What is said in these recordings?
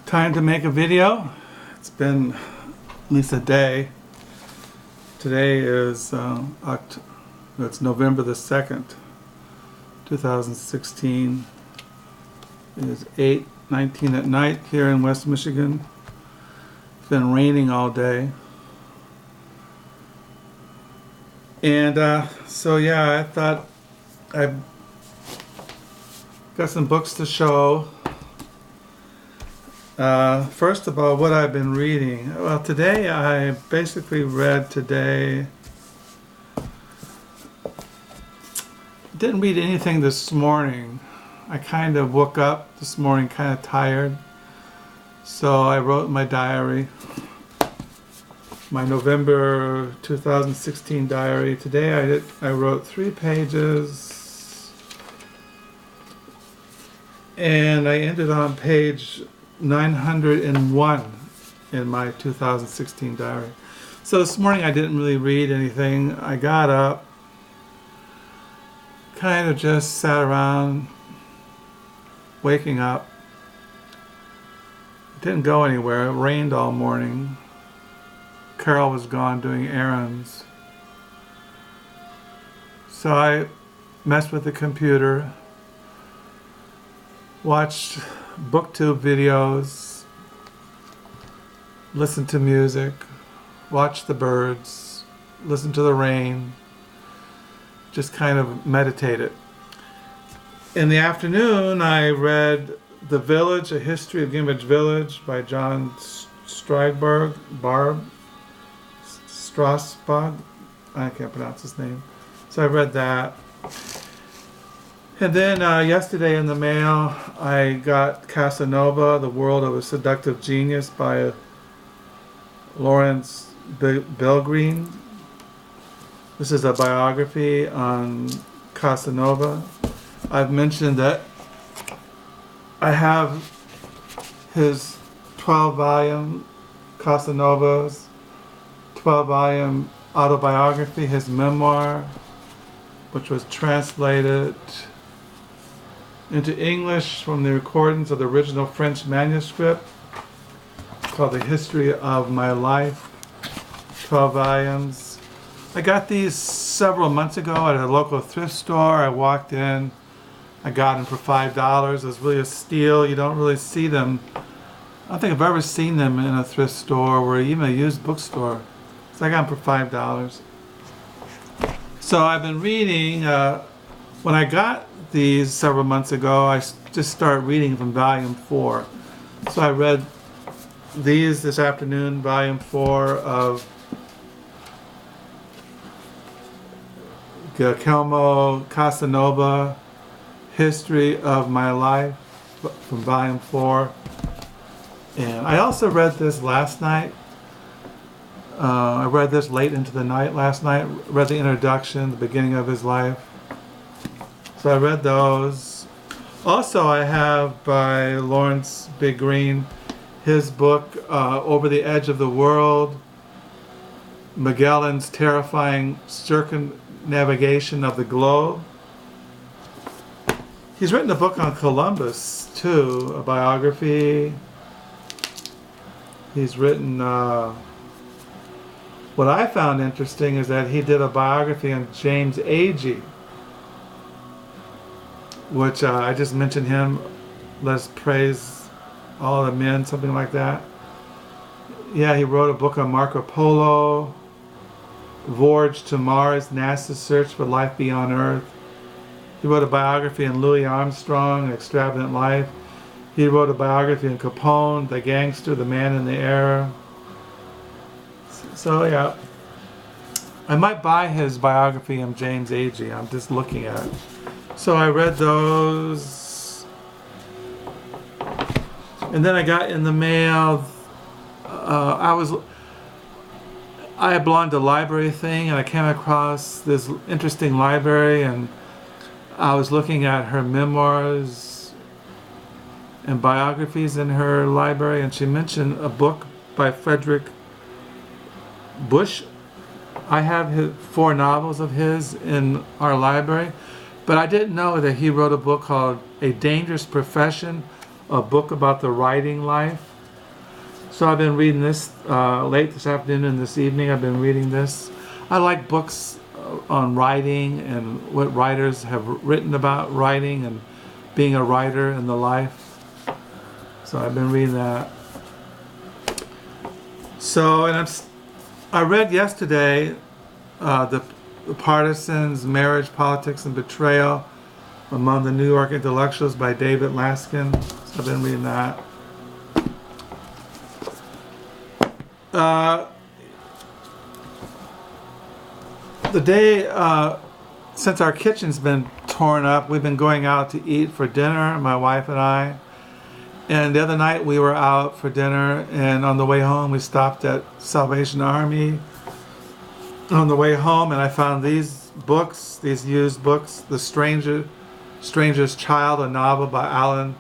Time to make a video. It's been at least a day. Today is it's November the 2nd, 2016. It is 8:19 at night here in West Michigan. It's been raining all day. And so yeah, I thought I got some books to show. First of all, what I've been reading. Well, today I basically read today. Didn't read anything this morning. I kind of woke up this morning kind of tired. So I wrote my diary. My November 2016 diary. Today I wrote 3 pages. And I ended on page 901 in my 2016 diary. So this morning I didn't really read anything. I got up, kind of just sat around, waking up. Didn't go anywhere. It rained all morning. Carol was gone doing errands. So I messed with the computer, watched booktube videos, listened to music, watched the birds, listened to the rain, just kind of meditated. In the afternoon, I read The Village, A History of Greenwich Village by John Strausbaugh, I can't pronounce his name. So I read that. And then yesterday in the mail, I got Casanova, The World of a Seductive Genius by Laurence Bergreen. This is a biography on Casanova. I've mentioned that I have his 12-volume Casanova's 12-volume autobiography, his memoir, which was translated into English from the recordings of the original French manuscript, called The History of My Life, 12 volumes. I got these several months ago at a local thrift store. I walked in, I got them for $5. It was really a steal. You don't really see them. I don't think I've ever seen them in a thrift store or even a used bookstore. So I got them for $5. So I've been reading, when I got these several months ago, I just started reading from volume 4. So I read these this afternoon, volume 4 of Giacomo, Casanova, History of My Life, from volume 4. And I also read this last night. I read this late into the night last night. Read the introduction, the beginning of his life. So I read those. Also, I have by Laurence Bergreen his book, Over the Edge of the World, Magellan's Terrifying Circumnavigation of the Globe. He's written a book on Columbus, too, a biography. He's written, what I found interesting is that he did a biography on James Agee, which I just mentioned him. Let's praise all the men, something like that. Yeah, he wrote a book on Marco Polo, Voyage to Mars, NASA's Search for Life Beyond Earth. He wrote a biography on Louis Armstrong, An Extravagant Life. He wrote a biography on Capone, The Gangster, The Man in the Air. So yeah, I might buy his biography on James Agee. I'm just looking at it. So I read those. And then I got in the mail, I belonged to a library thing, and I came across this interesting library, and I was looking at her memoirs and biographies in her library, and she mentioned a book by Frederick Busch. I have 4 novels of his in our library, but I didn't know that he wrote a book called A Dangerous Profession, a book about the writing life. So I've been reading this late this afternoon and this evening. I've been reading this. I like books on writing and what writers have written about writing and being a writer and the life. So I've been reading that. So, and I read yesterday the Partisans, Marriage, Politics, and Betrayal Among the New York Intellectuals by David Laskin. So I've been reading that. The day since our kitchen's been torn up, we've been going out to eat for dinner, my wife and I. And the other night we were out for dinner, and on the way home we stopped at Salvation Army. On the way home, and I found these books, these used books, The Stranger's Child, a novel by Alan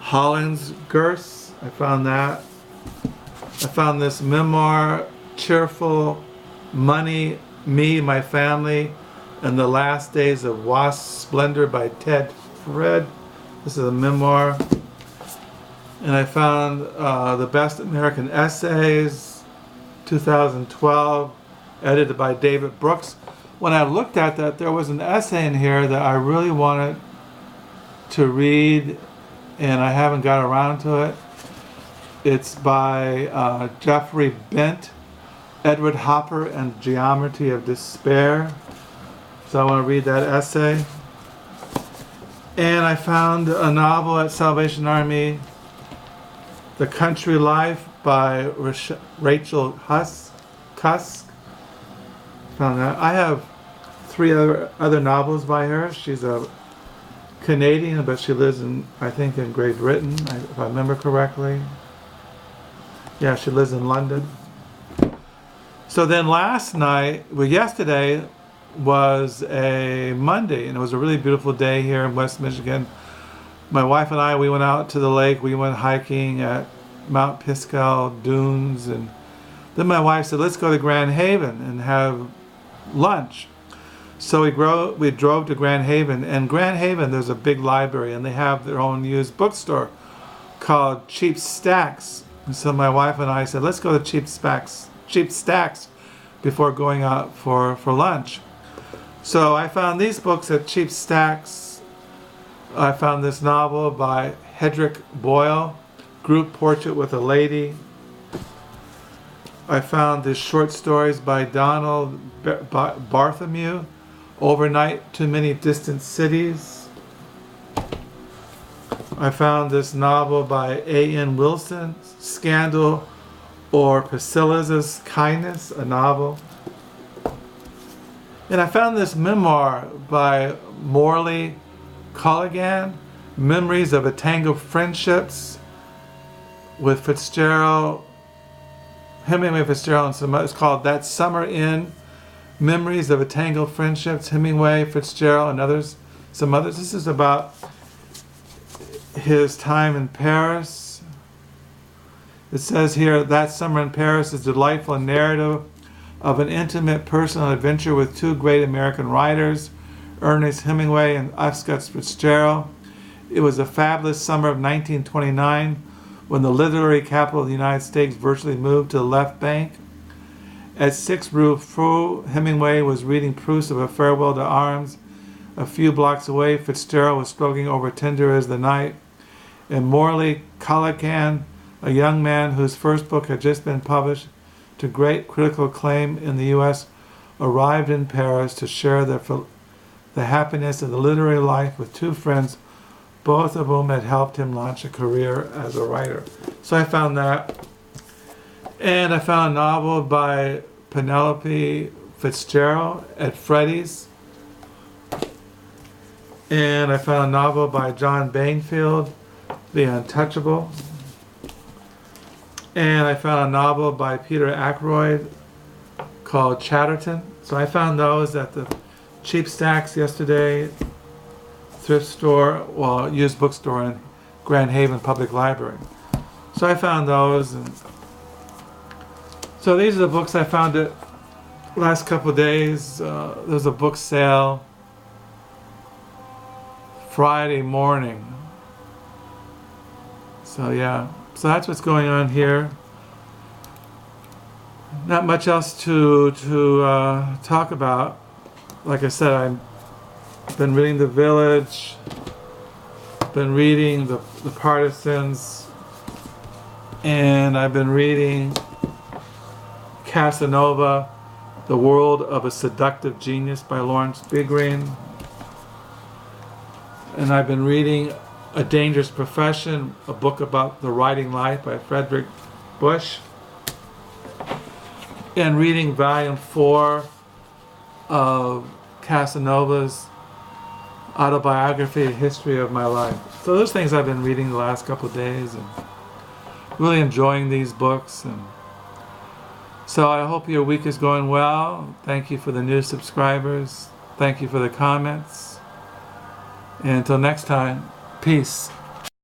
Hollingsworth. I found that. I found this memoir, Cheerful Money, Me, My Family, and the Last Days of Wasp Splendor by Ted Fred. This is a memoir. And I found The Best American Essays, 2012, edited by David Brooks. When I looked at that, there was an essay in here that I really wanted to read, and I haven't got around to it. It's by Jeffrey Bent, Edward Hopper and Geometry of Despair. So I want to read that essay. And I found a novel at Salvation Army, The Country Life by Rachel Cusk. Found that. I have 3 other novels by her. She's a Canadian, but she lives in, I think, in Great Britain, if I remember correctly. Yeah, she lives in London. So then yesterday was a Monday, and it was a really beautiful day here in West Michigan. My wife and I, we went out to the lake. We went hiking at Mount Pisgah Dunes, and then my wife said, let's go to Grand Haven and have lunch. So we drove to Grand Haven, and Grand Haven, there's a big library, and they have their own used bookstore called Cheap Stacks. And so my wife and I said, let's go to Cheap Stacks before going out for lunch. So I found these books at Cheap Stacks. I found this novel by Hedrick Boyle, Group Portrait with a Lady. I found these short stories by Donald Bartholomew, Overnight, Too Many Distant Cities. I found this novel by A.N. Wilson, Scandal or Priscilla's Kindness, a novel. And I found this memoir by Morley Colligan, Memories of a Tango Friendships, with Hemingway, Fitzgerald, and some others. It's called That Summer In, Memories of a Tango Friendships, Hemingway, Fitzgerald, and others, some others. This is about his time in Paris. It says here, That Summer in Paris is a delightful narrative of an intimate personal adventure with 2 great American writers, Ernest Hemingway and Oscar Fitzgerald. It was a fabulous summer of 1929 when the literary capital of the United States virtually moved to the left bank. At 6 Rue Fou, Hemingway was reading proofs of A Farewell to Arms. A few blocks away, Fitzgerald was stroking over Tender as the Night. And Morley Colligan, a young man whose first book had just been published to great critical acclaim in the U.S., arrived in Paris to share the happiness of the literary life with 2 friends, both of whom had helped him launch a career as a writer. So I found that. And I found a novel by Penelope Fitzgerald, At Freddy's. And I found a novel by John Bainfield, The Untouchable. And I found a novel by Peter Ackroyd called Chatterton. So I found those at the Cheap Stacks yesterday, thrift store, used bookstore in Grand Haven Public Library. So I found those, and so these are the books I found the last couple of days. There's a book sale Friday morning. So yeah, So that's what's going on here. Not much else to talk about. Like I said, I've been reading The Village, been reading the Partisans, and I've been reading Casanova, The World of a Seductive Genius by Laurence Bergreen. And I've been reading A Dangerous Profession, a book about the writing life by Frederick Busch. And reading volume 4 of Casanova's autobiography, A History of My Life. So those things I've been reading the last couple of days, and really enjoying these books. And so I hope your week is going well. Thank you for the new subscribers. Thank you for the comments. And until next time, peace.